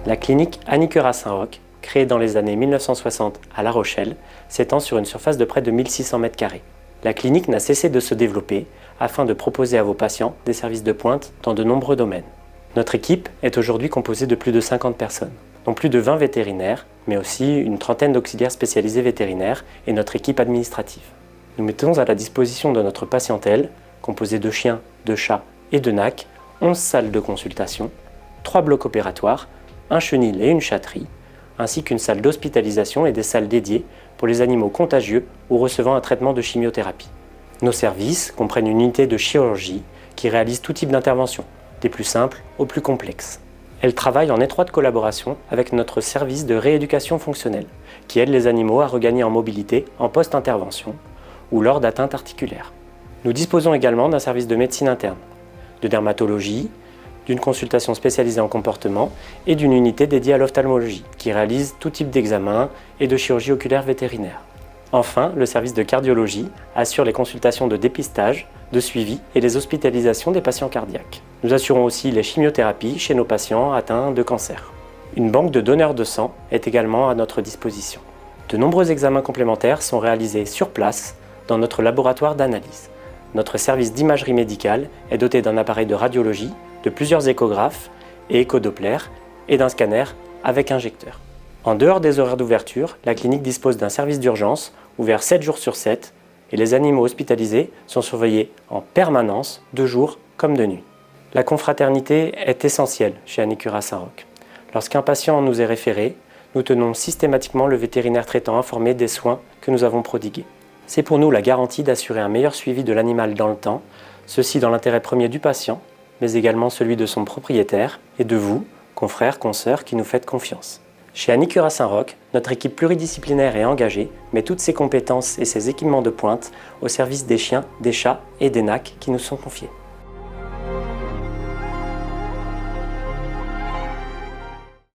La clinique Anicura Saint-Roch, créée dans les années 1960 à La Rochelle, s'étend sur une surface de près de 1600 m². La clinique n'a cessé de se développer afin de proposer à vos patients des services de pointe dans de nombreux domaines. Notre équipe est aujourd'hui composée de plus de 50 personnes, dont plus de 20 vétérinaires, mais aussi une trentaine d'auxiliaires spécialisés vétérinaires et notre équipe administrative. Nous mettons à la disposition de notre patientèle, composée de chiens, de chats et de nacs, 11 salles de consultation, 3 blocs opératoires, un chenil et une chatterie, ainsi qu'une salle d'hospitalisation et des salles dédiées pour les animaux contagieux ou recevant un traitement de chimiothérapie. Nos services comprennent une unité de chirurgie qui réalise tout type d'intervention, des plus simples aux plus complexes. Elle travaille en étroite collaboration avec notre service de rééducation fonctionnelle, qui aide les animaux à regagner en mobilité en post-intervention ou lors d'atteintes articulaires. Nous disposons également d'un service de médecine interne, de dermatologie, d'une consultation spécialisée en comportement et d'une unité dédiée à l'ophtalmologie, qui réalise tout type d'examens et de chirurgie oculaire vétérinaire. Enfin, le service de cardiologie assure les consultations de dépistage, de suivi et les hospitalisations des patients cardiaques. Nous assurons aussi les chimiothérapies chez nos patients atteints de cancer. Une banque de donneurs de sang est également à notre disposition. De nombreux examens complémentaires sont réalisés sur place dans notre laboratoire d'analyse. Notre service d'imagerie médicale est doté d'un appareil de radiologie, de plusieurs échographes et échodoppler et d'un scanner avec injecteur. En dehors des horaires d'ouverture, la clinique dispose d'un service d'urgence ouvert 7 jours sur 7 et les animaux hospitalisés sont surveillés en permanence, de jour comme de nuit. La confraternité est essentielle chez Anicura Saint-Roch. Lorsqu'un patient nous est référé, nous tenons systématiquement le vétérinaire traitant informé des soins que nous avons prodigués. C'est pour nous la garantie d'assurer un meilleur suivi de l'animal dans le temps, ceci dans l'intérêt premier du patient, mais également celui de son propriétaire et de vous, confrères, consoeurs, qui nous faites confiance. Chez Anicura Saint-Roch, notre équipe pluridisciplinaire et engagée met toutes ses compétences et ses équipements de pointe au service des chiens, des chats et des nacs qui nous sont confiés.